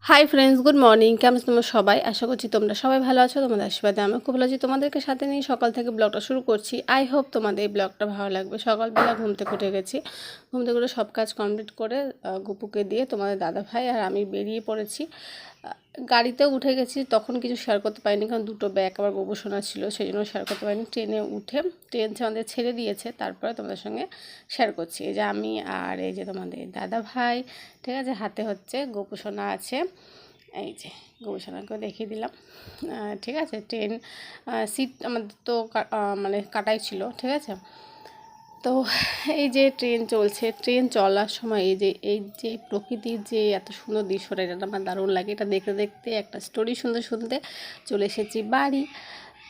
Hi friends, good morning. কেমন তোমরা সবাই? আশা করছি তোমরা সবাই ভালো আছো। তোমাদের আশীর্বাদে আমি খুব ভালো আছি। তোমাদেরকে সাথে নিয়ে সকাল থেকে ব্লগটা শুরু করছি। আই হোপ তোমাদের এই ব্লগটা ভালো লাগবে। সকালবেলা ঘুম থেকে উঠে গেছি। ঘুম থেকে উঠে সব কাজ কমপ্লিট করে গুপুকে দিয়ে তোমাদের দাদা ভাই আর আমি বেরিয়ে পড়েছি। গাড়িতেও উঠে গেছি, তখন কিছু শেয়ার করতে পারিনি কারণ দুটো ব্যাগ আবার গবেষণা ছিল, সেই জন্য শেয়ার করতে পারিনি। ট্রেনে উঠে ট্রেন আমাদের ছেড়ে দিয়েছে, তারপরে তোমাদের সঙ্গে শেয়ার করছি। এই যে আমি আর এই যে তোমাদের দাদা ভাই, ঠিক আছে। হাতে হচ্ছে গোপোষণা আছে, এই যে গবেষণাকে দেখিয়ে দিলাম। ঠিক আছে, ট্রেন সিট আমাদের তো মানে কাটাই ছিল, ঠিক আছে। তো এই যে ট্রেন চলছে, ট্রেন চলার সময় এই যে প্রকৃতির যে এত সুন্দর দৃশ্যটা, এটা আমার দারুণ লাগে। এটা দেখতে দেখতে একটা স্টোরি শুনতে শুনতে চলে এসেছি বাড়ি।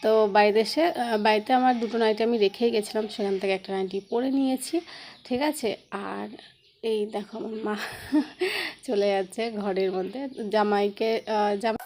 তো বাড়িতে এসে বাড়িতে আমার দুটো নাইটি আমি রেখেই গেছিলাম, সেখান থেকে একটা নাইটি পরে নিয়েছি, ঠিক আছে। আর এই দেখো আমার মা চলে যাচ্ছে ঘরের মধ্যে জামাইকে জামাই।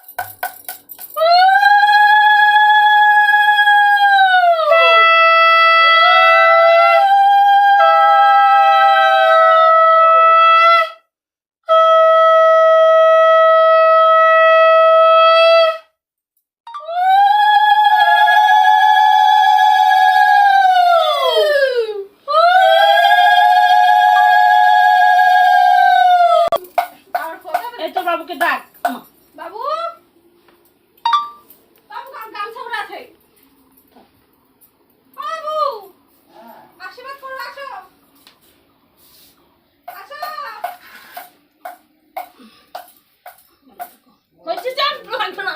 বাবুকে ডাক, বাবু বাবু গামছা পরে আছে, বাবু আশীর্বাদ করো, আসো আসো। হয়েছে যান লাগবে না,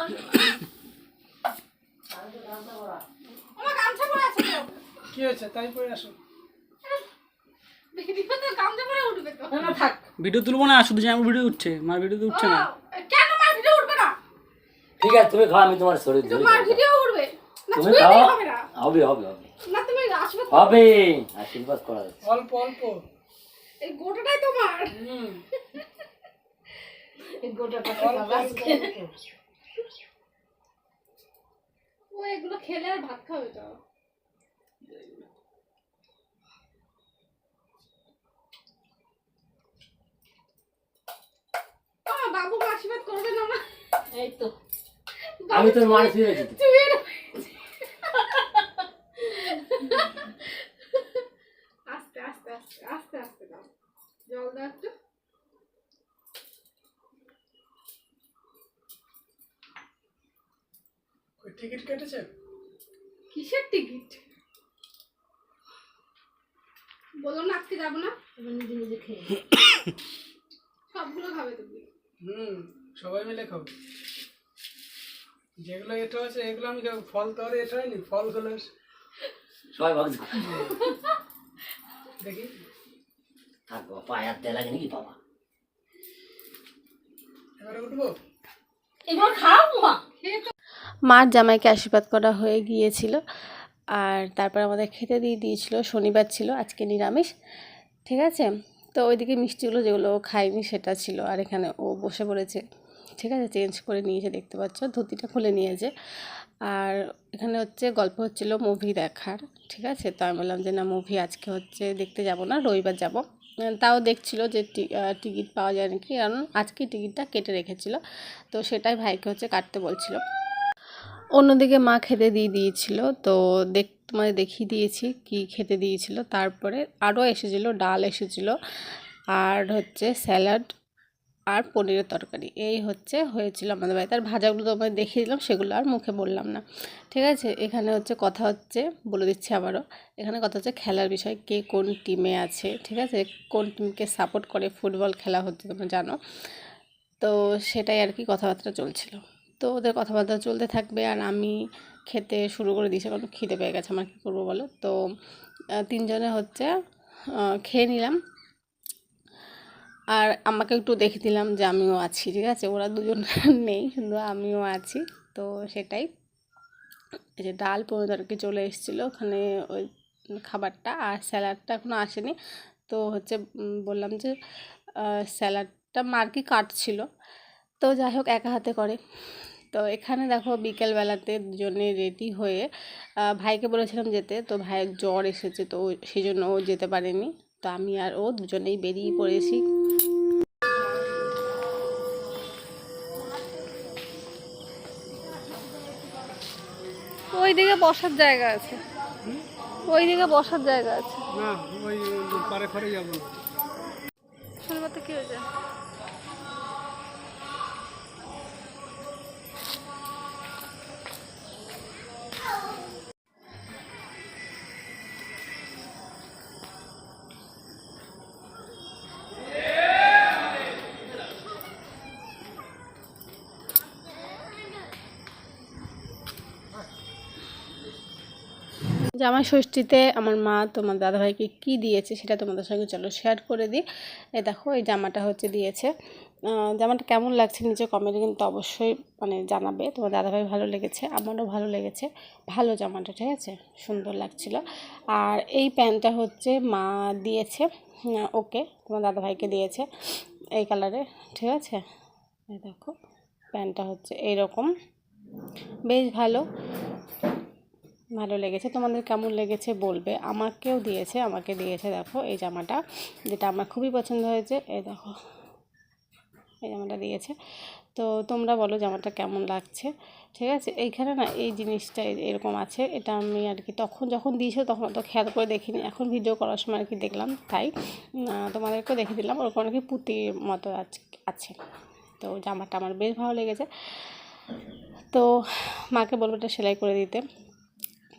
আমার গামছা পরে আছে তো। কি হয়েছে তাই পরে আসো। দেখি দিবে তো গামছা পরে উঠবে তো। না থাক, ভিডিও তুলবো না, শুধু যে আমার ভিডিও উঠছে, মার ভিডিও তো উঠছে না। কেন মার ভিডিও উঠবে না? ঠিক আছে তুমি খাও, আমি তোমার শরীর ধরে মার ভিডিও উঠবে না, তুমি ছুঁয়ে খাও। দিলে হবে না। হবে হবে হবে না তুমি আশীর্বাদ হবে, আশীর্বাদ করা যাচ্ছে। অল্প অল্প এই গোটাটাই তোমার। এই গোটাটা খাবে আজকে। ও এগুলো খেলে আর ভাত খাবে তো। বাবু আশীর্বাদ করবে না মা? এই তো আমি তোর মার শুয়ে আছি। আস্তে আস্তে আস্তে আস্তে আস্তে দাও, জল দাও একটু। টিকিট কেটেছে? কিসের টিকিট? বলো না আজকে যাবো না, নিজে নিজে খেয়ে সবগুলো খাবে তুমি। সবাই মিলে খাবো। যেগুলো এটা আছে এগুলো আমি খাবো, ফল তো আর এটা হয়নি, ফলগুলো সবাই ভাবছি দেখি। থাকবো পায়ে হাত দেয়া লাগে নাকি বাবা? এবারে উঠবো। এবার খাও মা। মার জামাইকে আশীর্বাদ করা হয়ে গিয়েছিল, আর তারপর আমাদের খেতে দিয়ে দিয়েছিল। শনিবার ছিল, আজকে নিরামিষ, ঠিক আছে। তো ওইদিকে মিষ্টিগুলো যেগুলো ও খায়নি সেটা ছিল, আর এখানে ও বসে পড়েছে, ঠিক আছে। চেঞ্জ করে নিয়েছে, দেখতে পাচ্ছ, ধুতিটা খুলে নিয়েছে। আর এখানে হচ্ছে গল্প হচ্ছিল মুভি দেখার, ঠিক আছে। তো আমি বললাম যে না, মুভি আজকে হচ্ছে দেখতে যাব না, রবিবার যাব। তাও দেখছিল যে টিকিট পাওয়া যায় নাকি, কারণ আজকে টিকিটটা কেটে রেখেছিল, তো সেটাই ভাইকে হচ্ছে কাটতে বলছিল। অন্যদিকে মা খেতে দিয়ে দিয়েছিল, তো তোমাদের দেখিয়ে দিয়েছি কি খেতে দিয়েছিল। তারপরে আরও এসেছিলো, ডাল এসেছিলো, আর হচ্ছে স্যালাড আর পনিরের তরকারি, এই হয়েছিল আমাদের বাড়িতে। আর ভাজাগুলো তোমাদের দেখিয়ে দিলাম, সেগুলো আর মুখে বললাম না, ঠিক আছে। এখানে কথা হচ্ছে, বলে দিচ্ছি আবারও, এখানে কথা হচ্ছে খেলার বিষয়, কে কোন টিমে আছে, ঠিক আছে, কোন টিমকে সাপোর্ট করে। ফুটবল খেলা হচ্ছে, তোমরা জানো, তো সেটাই আর কি কথাবার্তা চলছিল। তো ওদের কথাবার্তা চলতে থাকবে, আর আমি খেতে শুরু করে দিয়েছি, কারণ খিদে পেয়ে গেছে আমার, কী করবো বলো। তো তিনজনে খেয়ে নিলাম, আর আমাকে একটু দেখে দিলাম যে আমিও আছি, ঠিক আছে। ওরা দুজন নেই, শুধু আমিও আছি, তো সেটাই। এই যে ডাল পনির তরকারি চলে এসেছিলো ওখানে, ওই খাবারটা, আর স্যালাডটা এখনও আসেনি। তো বললাম যে স্যালাডটা মার কি কাটছিল, তো যাই হোক একা হাতে করে। তো এখানে দেখো বিকেলবেলাতে দুজনে রেডি হয়ে ভাইকে বলেছিলাম যেতে, তো ভাইয়ের জ্বর এসেছে, তো সেই জন্য ও যেতে পারেনি। তো আমি আর ও দুজনেই বেরিয়ে পড়েছি। ওই দিকে বসার জায়গা আছে, ওই দিকে বসার জায়গা আছে। না ওই পারে ফারে যাবো না। শুনবো তো কি হয়েছে? জামাই ষষ্ঠীতে আমার মা তোমার দাদাভাইকে কি দিয়েছে সেটা তোমাদের সঙ্গে চলো শেয়ার করে দিই। এই দেখো এই জামাটা হচ্ছে দিয়েছে। জামাটা কেমন লাগছে নিচে কমেন্টে কিন্তু অবশ্যই মানে জানাবে। তোমার দাদাভাই ভালো লেগেছে, আমারও ভালো লেগেছে, ভালো জামাটা, ঠিক আছে, সুন্দর লাগছিল। আর এই প্যান্টটা হচ্ছে মা দিয়েছে, ওকে তোমার দাদাভাইকে দিয়েছে এই কালারে, ঠিক আছে। এই দেখো প্যান্টটা হচ্ছে এইরকম, বেশ ভালো, ভালো লেগেছে। তোমাদের কেমন লেগেছে বলবে। আমাকে দিয়েছে দেখো এই জামাটা, যেটা আমার খুবই পছন্দ হয়েছে। এই দেখো এই জামাটা দিয়েছে। তো তোমরা বলো জামাটা কেমন লাগছে, ঠিক আছে। এইখানে না এই জিনিসটা এরকম আছে, এটা আমি আর কি তখন যখন দিয়েছিল তখন তো খেয়াল করে দেখিনি, এখন ভিডিও করার সময় আর কি দেখলাম, তাই তোমাদেরকেও দেখে দিলাম। ওরকম আর কি পুঁতির মতো আছে। তো জামাটা আমার বেশ ভালো লেগেছে। তো মাকে বলবো এটা সেলাই করে দিতে,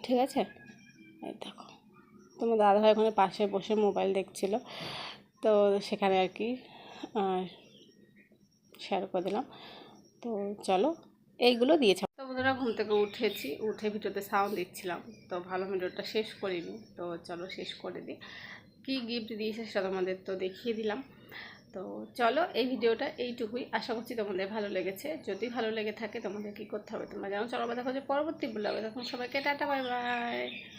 ঠিক আছে। এই দেখো তোমার দাদাভাই ওখানে পাশে বসে মোবাইল দেখছিল, তো সেখানে আর কি শেয়ার করে দিলাম। তো চলো এইগুলো দিয়েছে। তো বন্ধুরা ঘুম থেকে উঠে ভিডিওতে সাউন্ড দিচ্ছিলাম, তো ভালো ভিডিওটা শেষ করিনি, তো চলো শেষ করে দিই। কী গিফট দিয়েছে সেটা তোমাদের তো দেখিয়ে দিলাম। তো চলো এই ভিডিওটা এইটুকুই, আশা করছি তোমাদের ভালো লেগেছে। যদি ভালো লেগে থাকে তোমাদের কী করতে হবে তোমরা জানো। চলো দেখা হচ্ছে পরবর্তী ব্লগে, তখন সবাইকে টাটা বাই বাই।